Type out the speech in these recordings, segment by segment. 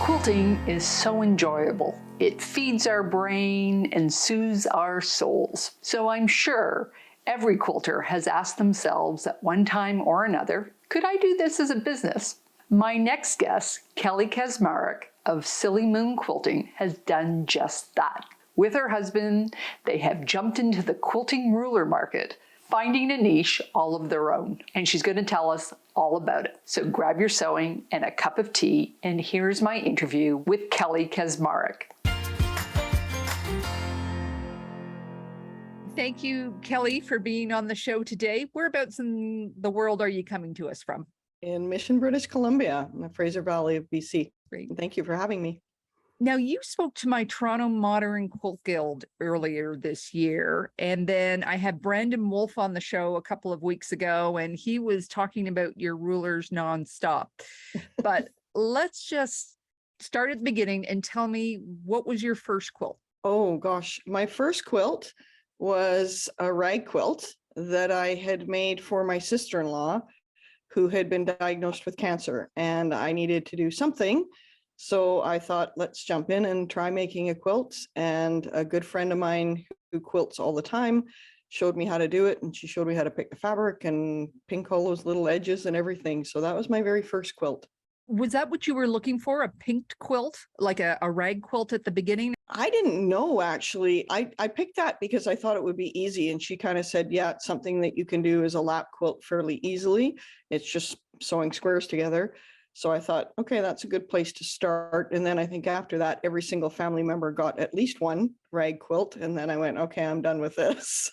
Quilting is so enjoyable. It feeds our brain and soothes our souls. So I'm sure every quilter has asked themselves at one time or another, could I do this as a business? My next guest, Kellie Kaczmarek of Silly Moon Quilting, has done just that. With her husband, they have jumped into the quilting ruler market, finding a niche all of their own. And she's going to tell us all about it. So grab your sewing and a cup of tea, and here's my interview with Kellie Kaczmarek. Thank you, Kellie, for being on the show today. Whereabouts in the world are you coming to us from? In Mission, British Columbia, in the Fraser Valley of BC. Great. Thank you for having me. Now, you spoke to my Toronto Modern Quilt Guild earlier this year, and then I had Brandon Wolf on the show a couple of weeks ago, and he was talking about your rulers nonstop. But let's just start at the beginning and tell me, what was your first quilt? Oh gosh, my first quilt was a rag quilt that I had made for my sister-in-law, who had been diagnosed with cancer, and I needed to do something. So I thought, let's jump in and try making a quilt. And a good friend of mine who quilts all the time showed me how to do it. And she showed me how to pick the fabric and pink all those little edges and everything. So that was my very first quilt. Was that what you were looking for? A pinked quilt, like a rag quilt at the beginning? I didn't know, actually. I picked that because I thought it would be easy. And she kind of said, yeah, it's something that you can do as a lap quilt fairly easily. It's just sewing squares together. So I thought, okay, that's a good place to start. And then I think after that, every single family member got at least one rag quilt. And then I went, okay, I'm done with this.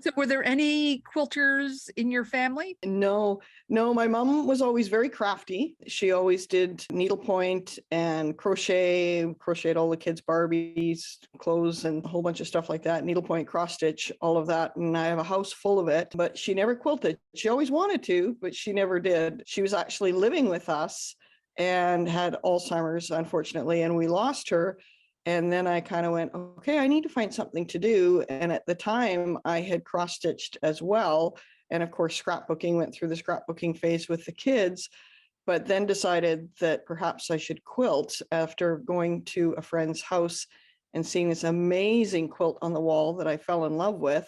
So were there any quilters in your family? No, my mom was always very crafty. She always did needlepoint and crocheted all the kids' Barbies, clothes, and a whole bunch of stuff like that. Needlepoint, cross stitch, all of that. And I have a house full of it, but she never quilted. She always wanted to, but she never did. She was actually living with us and had Alzheimer's, unfortunately, and we lost her. And then I kind of went, okay, I need to find something to do. And at the time I had cross-stitched as well. And of course, scrapbooking, went through the scrapbooking phase with the kids, but then decided that perhaps I should quilt after going to a friend's house and seeing this amazing quilt on the wall that I fell in love with.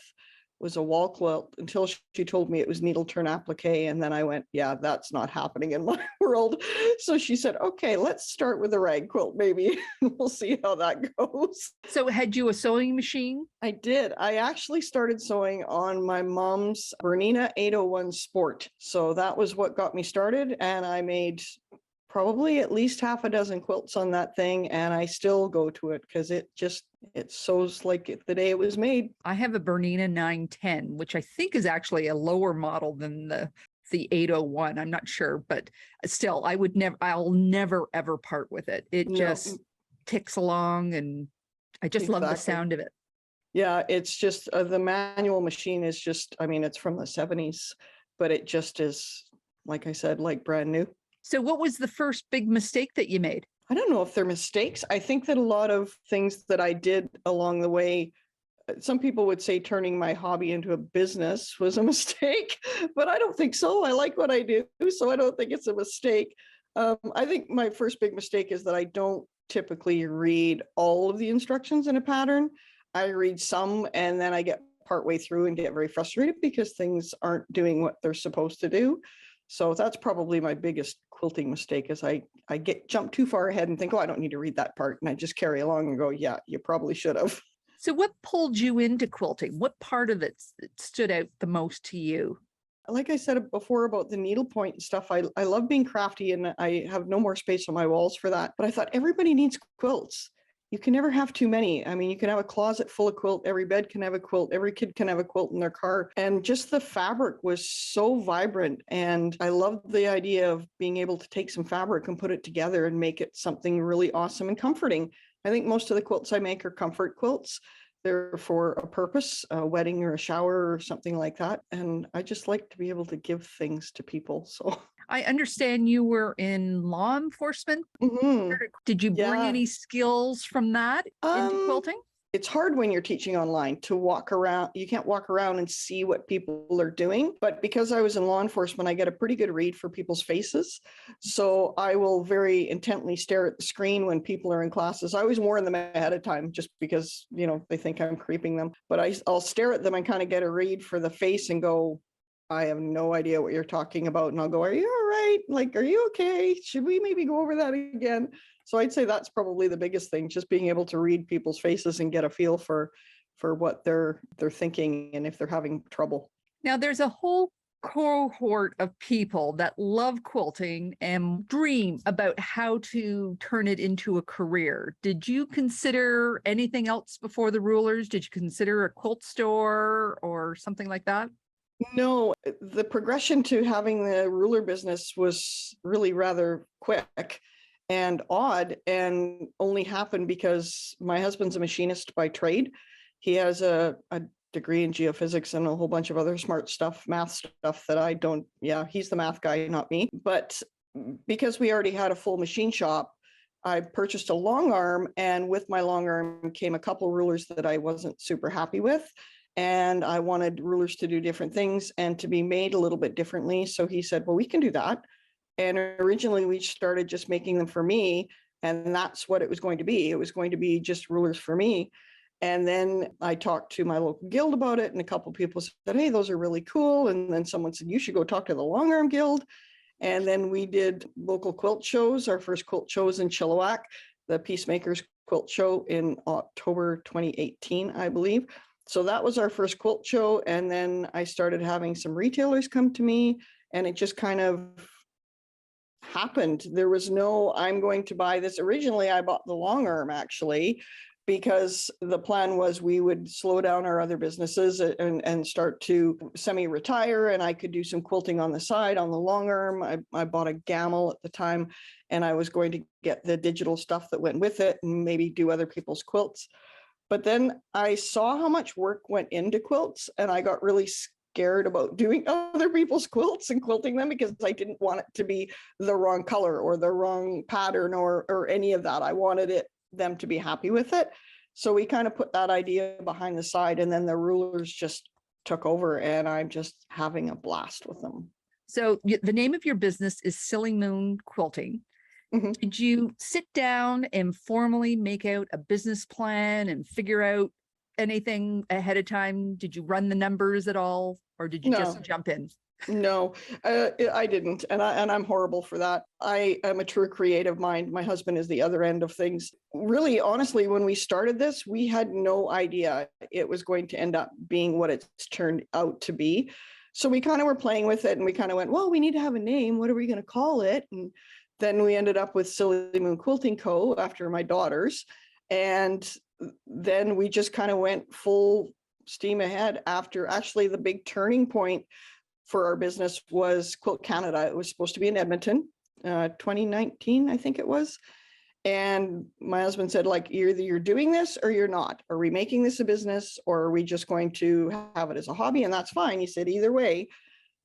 Was a wall quilt until she told me it was needle turn applique. And then I went, yeah, that's not happening in my world. So she said, okay, let's start with a rag quilt, maybe. We'll see how that goes. So had you a sewing machine? I did. I actually started sewing on my mom's Bernina 801 Sport. So that was what got me started. And I made probably at least half a dozen quilts on that thing. And I still go to it because it sews like the day it was made. I have a Bernina 910, which I think is actually a lower model than the 801. I'm not sure, but still, I'll never ever part with it. It just ticks along, and I just love the sound of it. Yeah, it's just the manual machine is just, I mean, it's from the 70s, but it just is, like I said, like brand new. So what was the first big mistake that you made? I don't know if they're mistakes. I think that a lot of things that I did along the way, some people would say turning my hobby into a business was a mistake, but I don't think so. I like what I do, so I don't think it's a mistake. I think my first big mistake is that I don't typically read all of the instructions in a pattern. I read some and then I get partway through and get very frustrated because things aren't doing what they're supposed to do. So that's probably my biggest quilting mistake is I jump too far ahead and think, oh, I don't need to read that part. And I just carry along and go, yeah, you probably should have. So what pulled you into quilting? What part of it stood out the most to you? Like I said before about the needlepoint and stuff, I love being crafty and I have no more space on my walls for that. But I thought everybody needs quilts. You can never have too many. I mean, you can have a closet full of quilt. Every bed can have a quilt. Every kid can have a quilt in their car. And just the fabric was so vibrant. And I loved the idea of being able to take some fabric and put it together and make it something really awesome and comforting. I think most of the quilts I make are comfort quilts. They're for a purpose, a wedding or a shower or something like that. And I just like to be able to give things to people. So I understand you were in law enforcement. mm-hmm. Did you bring Yeah. any skills from that into quilting? it's hard when you're teaching online to walk around. You can't walk around and see what people are doing. But because I was in law enforcement, I get a pretty good read for people's faces. So I will very intently stare at the screen when people are in classes. I always warn them ahead of time just because, they think I'm creeping them. But I'll stare at them and kind of get a read for the face and go, I have no idea what you're talking about. And I'll go, are you all right? Like, are you okay? Should we maybe go over that again? So I'd say that's probably the biggest thing, just being able to read people's faces and get a feel for what they're thinking and if they're having trouble. Now, there's a whole cohort of people that love quilting and dream about how to turn it into a career. Did you consider anything else before the rulers? Did you consider a quilt store or something like that? No, the progression to having the ruler business was really rather quick and odd, and only happened because my husband's a machinist by trade. He has a degree in geophysics and a whole bunch of other smart stuff, math stuff that I don't. Yeah, he's the math guy, not me. But because we already had a full machine shop, I purchased a Longarm, and with my Longarm came a couple rulers that I wasn't super happy with. And I wanted rulers to do different things and to be made a little bit differently. So he said, well, we can do that. And originally we started just making them for me. And that's what it was going to be. It was going to be just rulers for me. And then I talked to my local guild about it. And a couple of people said, hey, those are really cool. And then someone said, you should go talk to the Longarm Guild. And then we did local quilt shows. Our first quilt show was in Chilliwack, the Peacemakers Quilt Show in October 2018, I believe. So that was our first quilt show. And then I started having some retailers come to me, and it just kind of happened. There was no, I'm going to buy this. Originally, I bought the Longarm actually, because the plan was we would slow down our other businesses and start to semi-retire, and I could do some quilting on the side on the Longarm. I bought a Gamel at the time, and I was going to get the digital stuff that went with it and maybe do other people's quilts. But then I saw how much work went into quilts, and I got really scared about doing other people's quilts and quilting them because I didn't want it to be the wrong color or the wrong pattern or any of that. I wanted them to be happy with it. So we kind of put that idea behind the side, and then the rulers just took over, and I'm just having a blast with them. So the name of your business is Silly Moon Quilting. Mm-hmm. Did you sit down and formally make out a business plan and figure out anything ahead of time? Did you run the numbers at all, or did you just jump in? No, I didn't. And I'm horrible for that. I am a true creative mind. My husband is the other end of things. Really, honestly, when we started this, we had no idea it was going to end up being what it's turned out to be. So we kind of were playing with it, and we kind of went, well, we need to have a name. What are we going to call it? And then we ended up with Silly Moon Quilting Co. after my daughters. And then we just kind of went full steam ahead after. Actually, the big turning point for our business was Quilt Canada. It was supposed to be in Edmonton, 2019, I think it was. And my husband said, like, either you're doing this or you're not. Are we making this a business, or are we just going to have it as a hobby? And that's fine. He said, either way.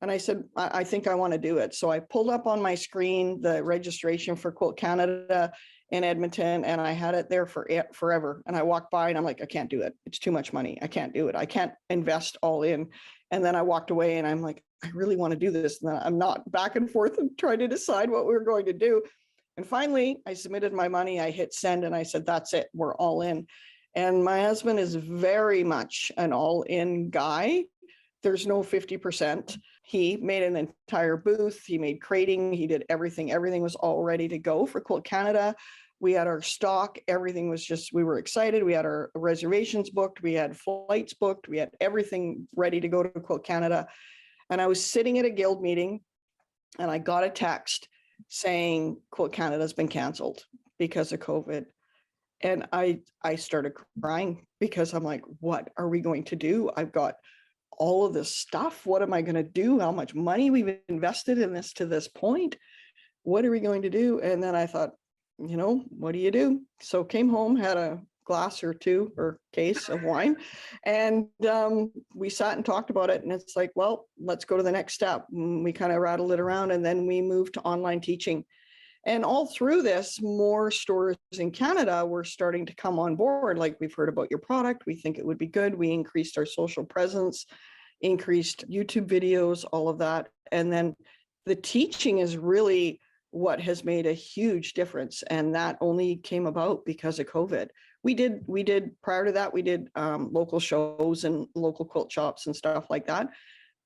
And I said, I think I want to do it. So I pulled up on my screen the registration for Quilt Canada in Edmonton, and I had it there for forever. And I walked by and I'm like, I can't do it. It's too much money. I can't do it. I can't invest all in. And then I walked away and I'm like, I really want to do this. And then I'm not back and forth and trying to decide what we were going to do. And finally, I submitted my money. I hit send and I said, that's it. We're all in. And my husband is very much an all-in guy. There's no 50%. He made an entire booth. He made crating. He did everything. Everything was all ready to go for Quilt Canada. We had our stock. Everything was just, we were excited. We had our reservations booked. We had flights booked. We had everything ready to go to Quilt Canada. And I was sitting at a guild meeting and I got a text saying Quilt Canada has been canceled because of COVID. And I started crying because I'm like, what are we going to do? I've got all of this stuff. What am I going to do? How much money we've invested in this to this point? What are we going to do? And then I thought, what do you do? So came home, had a glass or two or case of wine, and we sat and talked about it. And it's like, well, let's go to the next step. And we kind of rattled it around, and then we moved to online teaching. And all through this, more stores in Canada were starting to come on board. Like, we've heard about your product. We think it would be good. We increased our social presence, increased YouTube videos, all of that. And then the teaching is really what has made a huge difference. And that only came about because of COVID. We did prior to that, we did local shows and local quilt shops and stuff like that.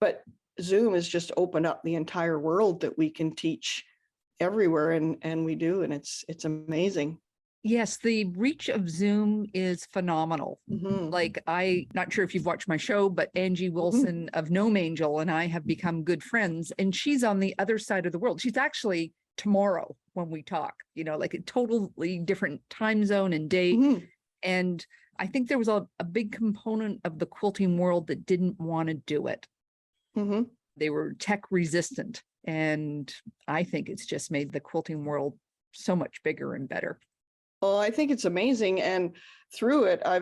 But Zoom has just opened up the entire world that we can teach everywhere, and we do, and it's amazing. Yes, the reach of Zoom is phenomenal. Mhm. Like, not sure if you've watched my show, but Angie Wilson of Gnome Angel and I have become good friends, and she's on the other side of the world. She's actually tomorrow when we talk, like a totally different time zone and date. Mhm. And I think there was a big component of the quilting world that didn't want to do it. Mhm. They were tech resistant. And I think it's just made the quilting world so much bigger and better. Well, I think it's amazing. And through it, I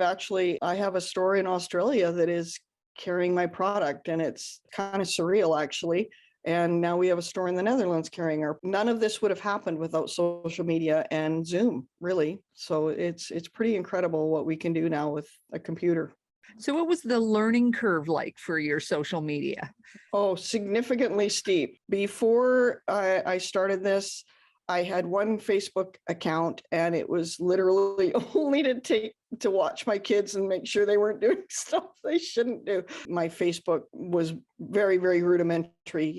have a store in Australia that is carrying my product, and it's kind of surreal, actually. And now we have a store in the Netherlands carrying our. None of this would have happened without social media and Zoom, really. So it's pretty incredible what we can do now with a computer. So what was the learning curve like for your social media? Oh, significantly steep. Before I started this, I had one Facebook account, and it was literally only to watch my kids and make sure they weren't doing stuff they shouldn't do. My Facebook was very, very rudimentary,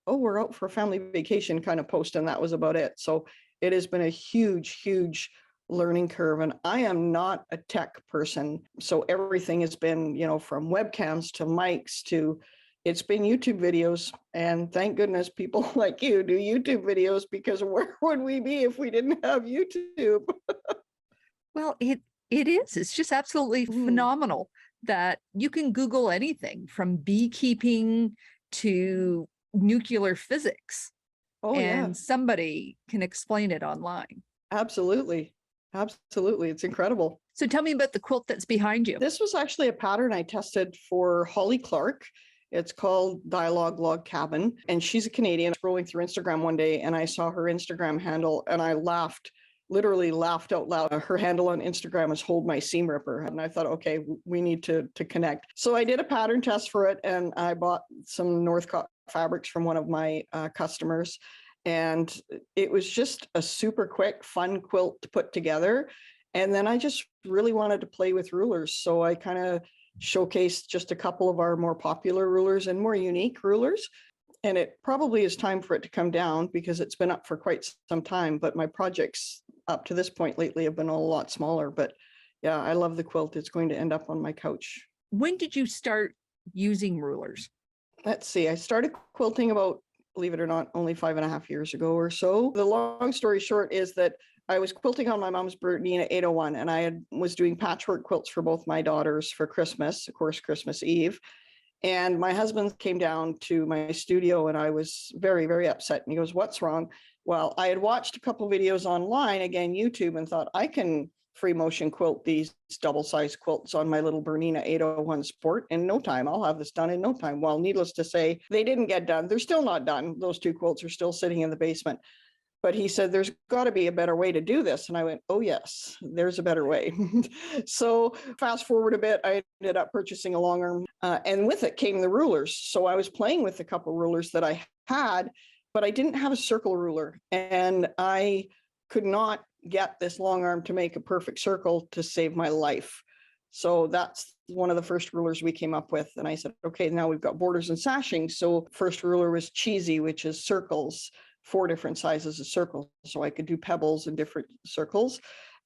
we're out for a family vacation kind of post, and that was about it. So it has been a huge, huge learning curve, and I am not a tech person. So everything has been, from webcams to mics to it's been YouTube videos, and thank goodness people like you do YouTube videos, because where would we be if we didn't have YouTube? Well, it is. It's just absolutely phenomenal that you can Google anything from beekeeping to nuclear physics. Oh, and yeah. Somebody can explain it online. Absolutely. Absolutely. It's incredible. So tell me about the quilt that's behind you. This was actually a pattern I tested for Holly Clark. It's called Dialogue Log Cabin, and she's a Canadian. Scrolling through Instagram one day, and I saw her Instagram handle, and I literally laughed out loud. Her handle on Instagram is Hold My Seam Ripper, and I thought, okay, we need to connect. So I did a pattern test for it, and I bought some Northcott fabrics from one of my customers, and it was just a super quick, fun quilt to put together. And then I just really wanted to play with rulers, so I kind of showcased just a couple of our more popular rulers and more unique rulers. And it probably is time for it to come down because it's been up for quite some time, but my projects up to this point lately have been a lot smaller. But yeah, I love the quilt. It's going to end up on my couch. When did you start using rulers? Let's see, I started quilting about, believe it or not, only 5.5 years ago or so. The long story short is that I was quilting on my mom's Bernina 801, and I was doing patchwork quilts for both my daughters for Christmas, of course, Christmas Eve. And my husband came down to my studio, and I was very, very upset. And he goes, "What's wrong?" Well, I had watched a couple videos online, again, YouTube, and thought, I can free motion quilt these double-sized quilts on my little Bernina 801 Sport in no time. I'll have this done in no time. Well, needless to say, they didn't get done. They're still not done. Those two quilts are still sitting in the basement. But he said, there's got to be a better way to do this. And I went, oh, yes, there's a better way. So fast forward a bit, I ended up purchasing a Longarm, and with it came the rulers. So I was playing with a couple rulers that I had, but I didn't have a circle ruler. And I could not get this Longarm to make a perfect circle to save my life. So that's one of the first rulers we came up with. And I said, okay, now we've got borders and sashing. So first ruler was cheesy, which is circles. 4 different sizes of circles, so I could do pebbles in different circles.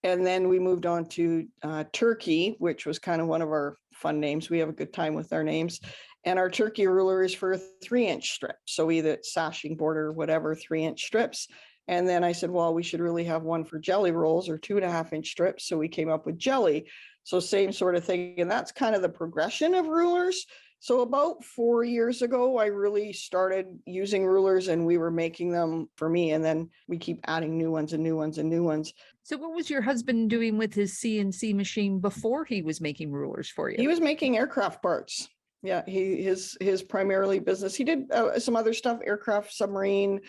And then we moved on to Turkey, which was kind of one of our fun names. We have a good time with our names. And our Turkey ruler is for a 3-inch strip. So either sashing, border, whatever, 3-inch strips. And then I said, well, we should really have one for jelly rolls or 2.5-inch strips. So we came up with jelly. So same sort of thing. And that's kind of the progression of rulers. So about 4 years ago, I really started using rulers, and we were making them for me. And then we keep adding new ones and new ones and new ones. So what was your husband doing with his CNC machine before he was making rulers for you? He was making aircraft parts. Yeah, his primarily business. He did some other stuff, aircraft, submarine,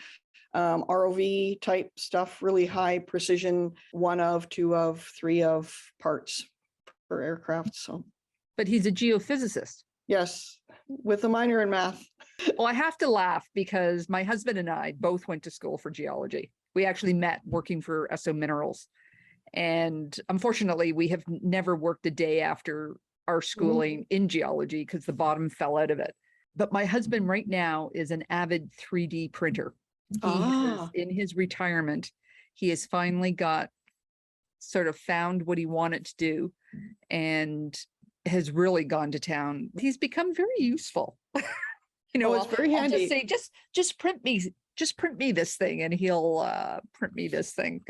ROV type stuff, really high precision, 1 of, 2 of, 3 of parts for aircraft. So, But he's a geophysicist. yes, with a minor in math. Well, I have to laugh because my husband and I both went to school for geology. We actually met working for Esso Minerals. And unfortunately, we have never worked a day after our schooling in geology because the bottom fell out of it. But my husband right now is an avid 3D printer. In his retirement, he has finally got sort of found what he wanted to do and has really gone to town. He's become very useful. It's very I'll handy. just say, just print me this thing, and he'll print me this thing.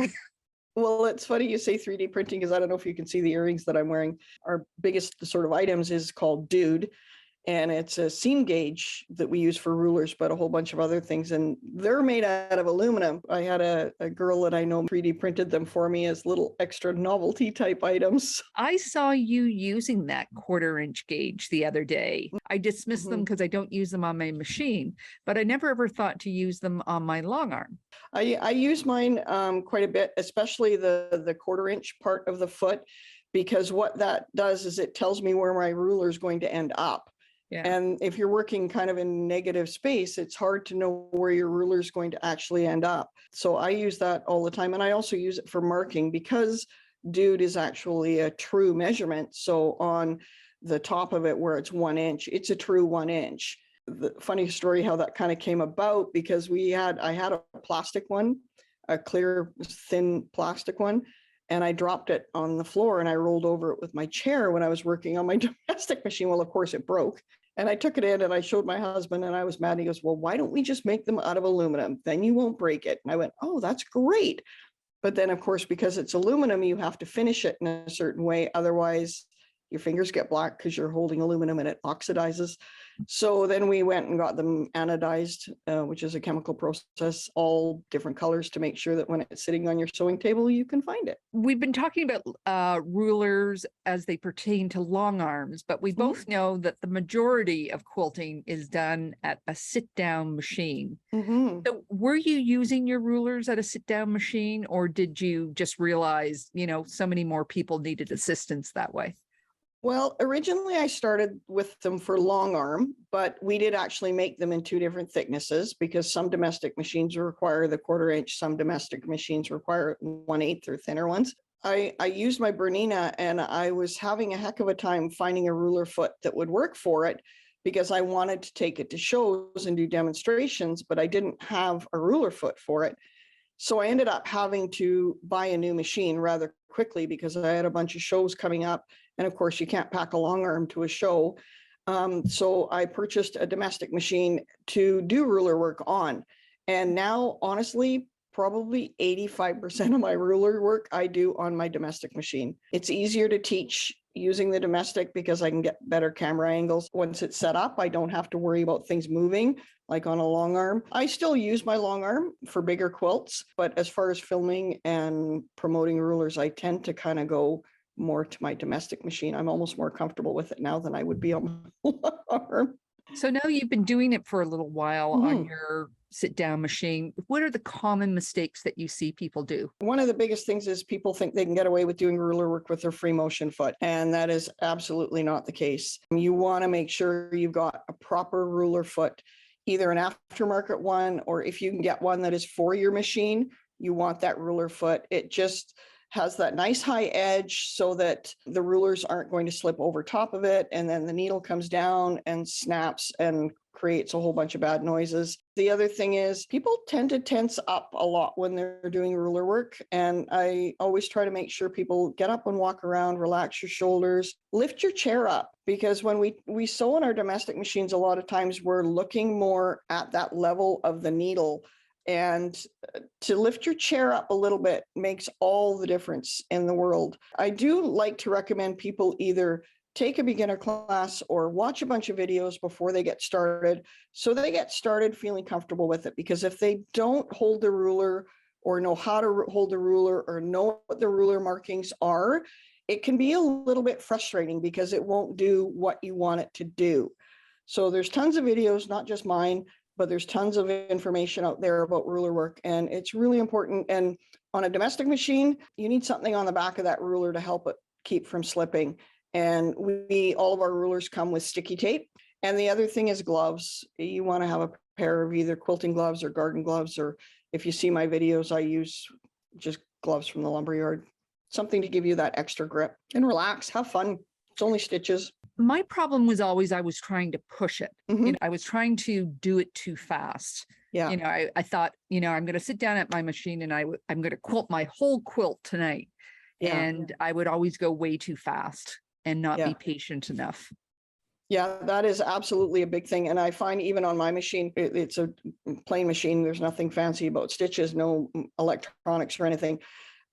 Well, it's funny you say 3D printing because I don't know if you can see the earrings that I'm wearing. Our biggest sort of items is called Dude, and it's a seam gauge that we use for rulers, but a whole bunch of other things. And they're made out of aluminum. I had a girl that I know 3D printed them for me as little extra novelty type items. I saw you using that 1/4-inch gauge the other day. I dismissed them because I don't use them on my machine, but I never ever thought to use them on my Longarm. I use mine quite a bit, especially the 1/4-inch part of the foot, because what that does is it tells me where my ruler is going to end up. Yeah. And if you're working kind of in negative space, it's hard to know where your ruler is going to actually end up. So I use that all the time. And I also use it for marking because Dude is actually a true measurement. So on the top of it where it's 1 inch, it's a true 1 inch. The funny story how that kind of came about, because I had a plastic one, a clear, thin plastic one, and I dropped it on the floor and I rolled over it with my chair when I was working on my domestic machine. Well, of course it broke. And I took it in and I showed my husband and I was mad. He goes, well, why don't we just make them out of aluminum? Then you won't break it. And I went, oh, that's great. But then of course, because it's aluminum, you have to finish it in a certain way. Otherwise your fingers get black because you're holding aluminum and it oxidizes. So then we went and got them anodized, which is a chemical process, all different colors to make sure that when it's sitting on your sewing table, you can find it. We've been talking about rulers as they pertain to long arms, but we both know that the majority of quilting is done at a sit-down machine. So were you using your rulers at a sit-down machine, or did you just realize, so many more people needed assistance that way? Well, originally I started with them for long arm, but we did actually make them in 2 different thicknesses because some domestic machines require the 1/4-inch, some domestic machines require 1/8 or thinner ones. I used my Bernina and I was having a heck of a time finding a ruler foot that would work for it because I wanted to take it to shows and do demonstrations, but I didn't have a ruler foot for it. So I ended up having to buy a new machine rather quickly because I had a bunch of shows coming up. And of course, you can't pack a long arm to a show. So I purchased a domestic machine to do ruler work on. And now, honestly, probably 85% of my ruler work I do on my domestic machine. It's easier to teach using the domestic because I can get better camera angles. Once it's set up, I don't have to worry about things moving like on a long arm. I still use my long arm for bigger quilts, but as far as filming and promoting rulers, I tend to kind of go more to my domestic machine. I'm almost more comfortable with it now than I would be on my long arm. So now you've been doing it for a little while on your sit-down machine. What are the common mistakes that you see people do? One of the biggest things is people think they can get away with doing ruler work with their free motion foot, and that is absolutely not the case. You want to make sure you've got a proper ruler foot, either an aftermarket one, or if you can get one that is for your machine, you want that ruler foot. It just has that nice high edge so that the rulers aren't going to slip over top of it. And then the needle comes down and snaps and creates a whole bunch of bad noises. The other thing is people tend to tense up a lot when they're doing ruler work. And I always try to make sure people get up and walk around, relax your shoulders, lift your chair up. Because when we sew in our domestic machines, a lot of times we're looking more at that level of the needle. And to lift your chair up a little bit makes all the difference in the world. I do like to recommend people either take a beginner class or watch a bunch of videos before they get started, so they get started feeling comfortable with it. Because if they don't hold the ruler or know how to hold the ruler or know what the ruler markings are, it can be a little bit frustrating because it won't do what you want it to do. So there's tons of videos, not just mine, but there's tons of information out there about ruler work, and it's really important. And on a domestic machine, you need something on the back of that ruler to help it keep from slipping. And all of our rulers come with sticky tape. And the other thing is gloves. You want to have a pair of either quilting gloves or garden gloves, or if you see my videos, I use just gloves from the lumberyard, something to give you that extra grip and relax, have fun. It's only stitches. My problem was always I was trying to push it. Mhm. You know, I was trying to do it too fast. Yeah. You know, I thought, you know, I'm going to sit down at my machine and I'm going to quilt my whole quilt tonight. Yeah. And I would always go way too fast and not Yeah. be patient enough. Yeah, that is absolutely a big thing. And I find even on my machine, it's a plain machine. There's nothing fancy about stitches, no electronics or anything.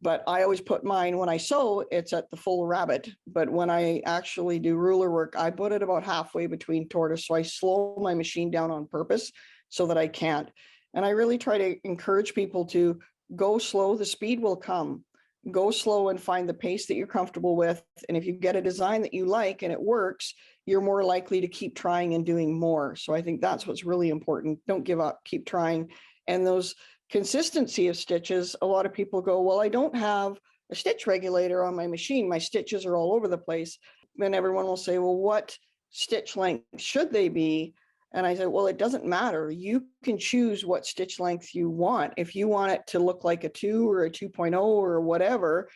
But I always put mine, when I sew, it's at the full rabbit. But when I actually do ruler work, I put it about halfway between tortoise. So I slow my machine down on purpose so that I can't. And I really try to encourage people to go slow. The speed will come. Go slow and find the pace that you're comfortable with. And if you get a design that you like and it works, you're more likely to keep trying and doing more. So I think that's what's really important. Don't give up, keep trying. And those consistency of stitches, a lot of people go, well, I don't have a stitch regulator on my machine. My stitches are all over the place. Then everyone will say, well, what stitch length should they be? And I said, well, it doesn't matter. You can choose what stitch length you want. If you want it to look like a 2 or a 2.0 or whatever,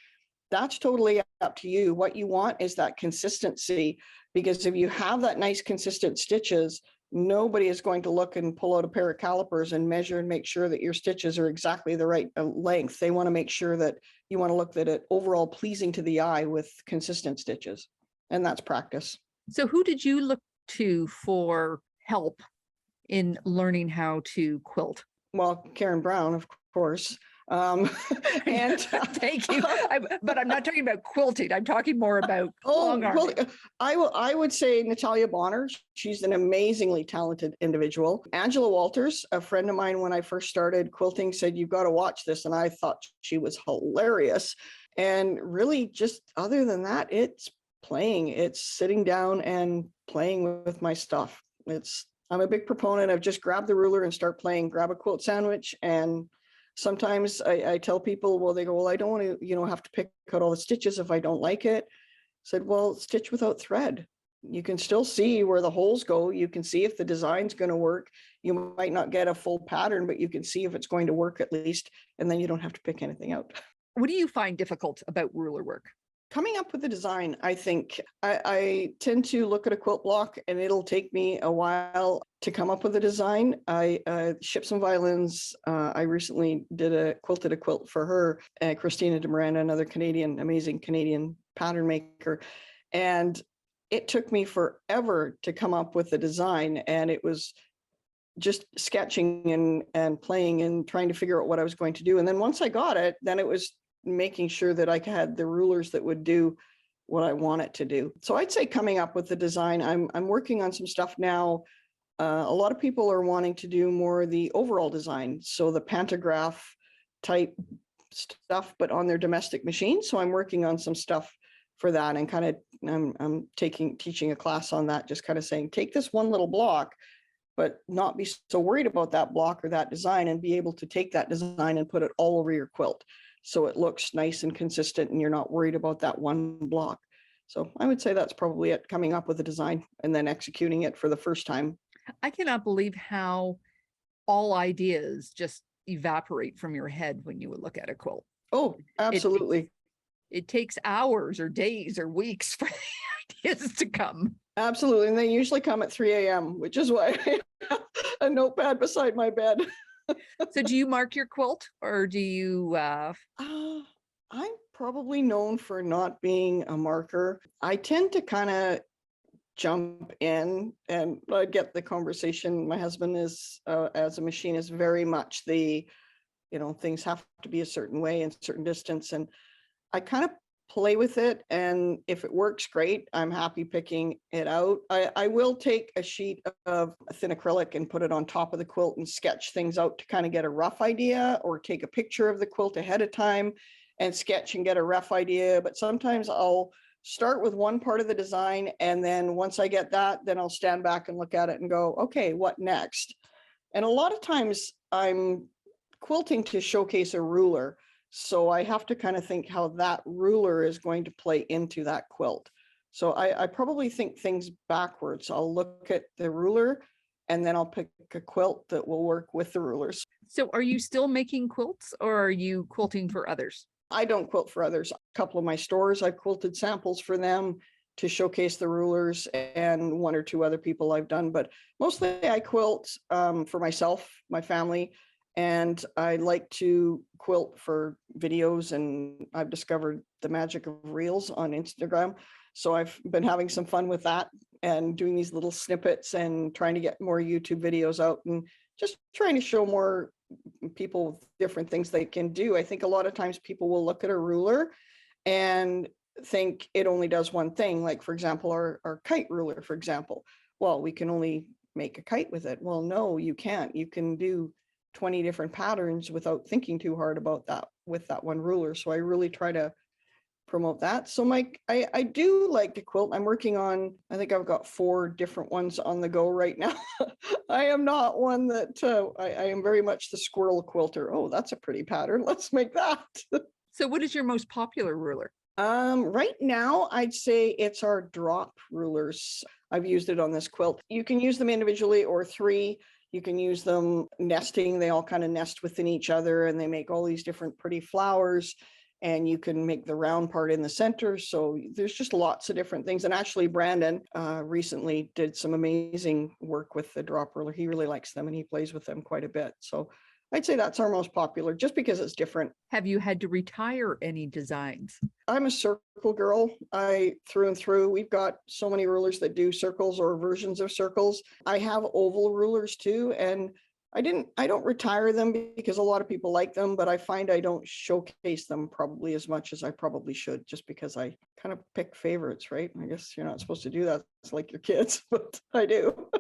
that's totally up to you. What you want is that consistency, because if you have that nice consistent stitches, nobody is going to look and pull out a pair of calipers and measure and make sure that your stitches are exactly the right length. They want to make sure that you want to look at it overall pleasing to the eye with consistent stitches. And that's practice. So who did you look to for help in learning how to quilt? Well, Karen Brown, of course. And Thank you. But I'm not talking about quilting. I'm talking more about Longarm. Well, I would say Natalia Bonner. She's an amazingly talented individual. Angela Walters, a friend of mine when I first started quilting, said, you've got to watch this. And I thought she was hilarious. And really, just other than that, it's playing. It's sitting down and playing with my stuff. I'm a big proponent of just grab the ruler and start playing, grab a quilt sandwich. And sometimes I tell people, well, they go, well, I don't want to, have to pick out all the stitches if I don't like it. I said, well, stitch without thread. You can still see where the holes go. You can see if the design's going to work. You might not get a full pattern, but you can see if it's going to work at least. And then you don't have to pick anything out. What do you find difficult about ruler work? Coming up with the design, I think I tend to look at a quilt block and it'll take me a while to come up with a design. I ship some violins. I recently quilted a quilt for her, Christina de Miranda, another amazing Canadian pattern maker. And it took me forever to come up with the design. And it was just sketching and playing and trying to figure out what I was going to do. And then once I got it, then it was making sure that I had the rulers that would do what I want it to do. So I'd say coming up with the design, I'm working on some stuff now. A lot of people are wanting to do more the overall design. So the pantograph type stuff, but on their domestic machine. So I'm working on some stuff for that and I'm teaching a class on that, just kind of saying, take this one little block, but not be so worried about that block or that design and be able to take that design and put it all over your quilt. So it looks nice and consistent and you're not worried about that one block. So I would say that's probably it, coming up with a design and then executing it for the first time. I cannot believe how all ideas just evaporate from your head when you would look at a quilt. Oh, absolutely. It takes hours or days or weeks for the ideas to come. Absolutely. And they usually come at 3 a.m., which is why I have a notepad beside my bed. So do you mark your quilt or do you? I'm probably known for not being a marker. I tend to kind of jump in and I get the conversation. My husband is, as a machinist, very much things have to be a certain way and certain distance. And I kind of play with it. And if it works, great. I'm happy picking it out. I will take a sheet of thin acrylic and put it on top of the quilt and sketch things out to kind of get a rough idea, or take a picture of the quilt ahead of time and sketch and get a rough idea. But sometimes I'll start with one part of the design. And then once I get that, then I'll stand back and look at it and go, okay, what next? And a lot of times I'm quilting to showcase a ruler. So I have to kind of think how that ruler is going to play into that quilt. So I probably think things backwards. I'll look at the ruler and then I'll pick a quilt that will work with the rulers. So are you still making quilts or are you quilting for others? I don't quilt for others. A couple of my stores, I've quilted samples for them to showcase the rulers, and one or two other people I've done, but mostly I quilt for myself, my family, and I like to quilt for videos, and I've discovered the magic of reels on Instagram. So I've been having some fun with that and doing these little snippets and trying to get more YouTube videos out and just trying to show more people different things they can do. I think a lot of times people will look at a ruler and think it only does one thing. Like, for example, our kite ruler, for example. Well, we can only make a kite with it. Well, no, you can't. You can do 20 different patterns without thinking too hard about that with that one ruler. So I really try to promote that. So Mike, I do like to quilt. I'm working on, I think I've got 4 different ones on the go right now. I am not one that, I am very much the squirrel quilter. Oh, that's a pretty pattern. Let's make that. So what is your most popular ruler? Right now, I'd say it's our drop rulers. I've used it on this quilt. You can use them individually or 3. You can use them nesting. They all kind of nest within each other and they make all these different pretty flowers. And you can make the round part in the center. So there's just lots of different things. And actually, Brandon recently did some amazing work with the drop ruler. He really likes them and he plays with them quite a bit. So I'd say that's our most popular just because it's different. Have you had to retire any designs? I'm a circle girl. Through and through. We've got so many rulers that do circles or versions of circles. I have oval rulers too. And I don't retire them because a lot of people like them, but I find I don't showcase them probably as much as I probably should, just because I kind of pick favorites, right? I guess you're not supposed to do that. It's like your kids, but I do.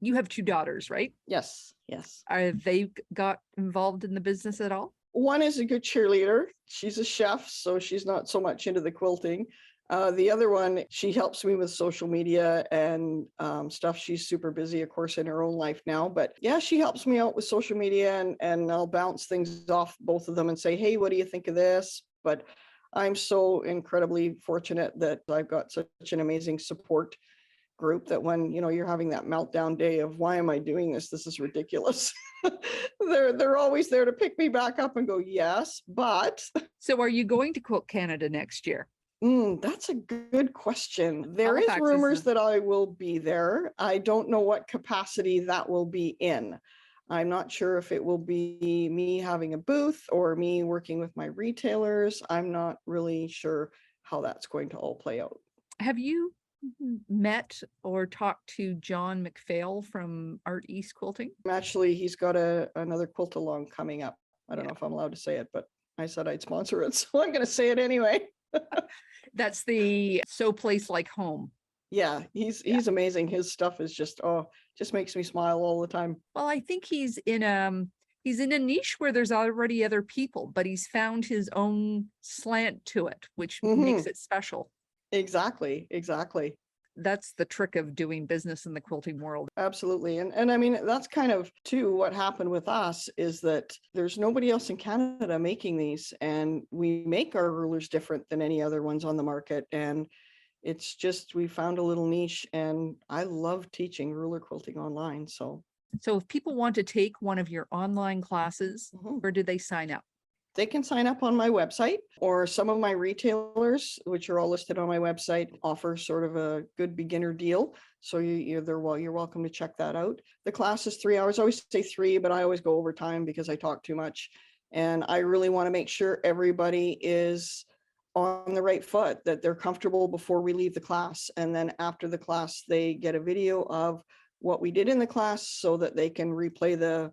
You have 2 daughters, right? Yes, yes. Are they got involved in the business at all? One is a good cheerleader. She's a chef, so she's not so much into the quilting. The other one, she helps me with social media and stuff. She's super busy, of course, in her own life now. But yeah, she helps me out with social media and I'll bounce things off both of them and say, hey, what do you think of this? But I'm so incredibly fortunate that I've got such an amazing support group that when, you're having that meltdown day of why am I doing this? This is ridiculous. They're always there to pick me back up and go, yes, but. So are you going to Quilt Canada next year? That's a good question. There is Halifax rumors that I will be there. I don't know what capacity that will be in. I'm not sure if it will be me having a booth or me working with my retailers. I'm not really sure how that's going to all play out. Have you met or talked to John McPhail from Art East Quilting? Actually, he's got another quilt along coming up. I don't know if I'm allowed to say it, but I said I'd sponsor it, so I'm going to say it anyway. That's the So Place Like Home. Yeah, he's amazing. His stuff is just makes me smile all the time. Well, I think he's in a niche where there's already other people, but he's found his own slant to it, which makes it special. Exactly. That's the trick of doing business in the quilting world. Absolutely. And I mean, that's kind of too what happened with us is that there's nobody else in Canada making these, and we make our rulers different than any other ones on the market. And it's just, we found a little niche, and I love teaching ruler quilting online. So if people want to take one of your online classes, where do they sign up? They can sign up on my website, or some of my retailers, which are all listed on my website, offer sort of a good beginner deal. So you're welcome to check that out. The class is 3 hours. I always say 3, but I always go over time because I talk too much. And I really want to make sure everybody is on the right foot, that they're comfortable before we leave the class. And then after the class, they get a video of what we did in the class so that they can replay the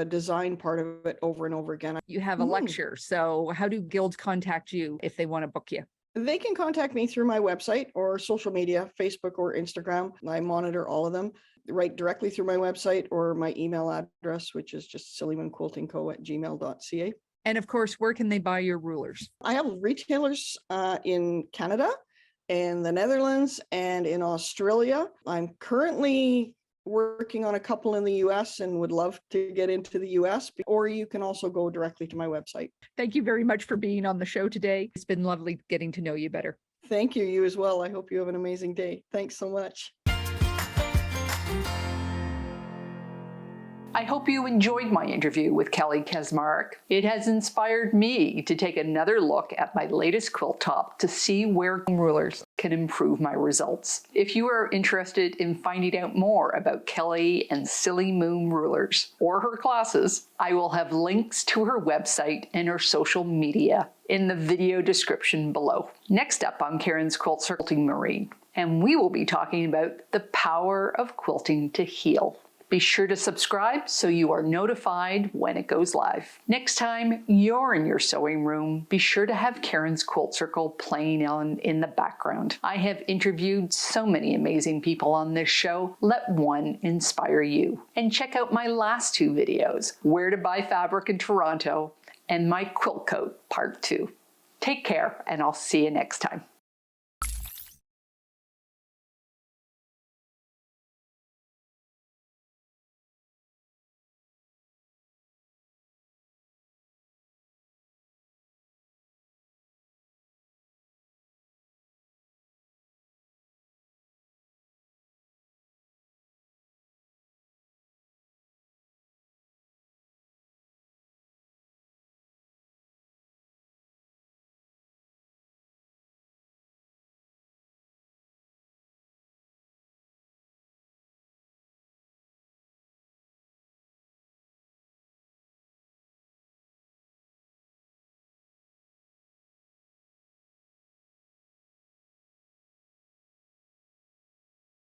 design part of it over and over again. You have a lecture. So how do guilds contact you if they want to book you? They can contact me through my website or social media, Facebook or Instagram. I monitor all of them, right directly through my website or my email address, which is just sillymanquiltingco@gmail.ca. And of course, where can they buy your rulers? I have retailers in Canada. in the Netherlands and in Australia. I'm currently working on a couple in the US and would love to get into the US, or you can also go directly to my website. Thank you very much for being on the show today. It's been lovely getting to know you better. Thank you, you as well. I hope you have an amazing day. Thanks so much. I hope you enjoyed my interview with Kellie Kaczmarek. It has inspired me to take another look at my latest quilt top to see where rulers can improve my results. If you are interested in finding out more about Kellie and Silly Moon rulers or her classes, I will have links to her website and her social media in the video description below. Next up on Karen's Quilt Circling Marine, and we will be talking about the power of quilting to heal. Be sure to subscribe so you are notified when it goes live. Next time you're in your sewing room, be sure to have Karen's Quilt Circle playing on in the background. I have interviewed so many amazing people on this show. Let one inspire you. And check out my last two videos, Where to Buy Fabric in Toronto and my Quilt Coat Part 2. Take care, and I'll see you next time.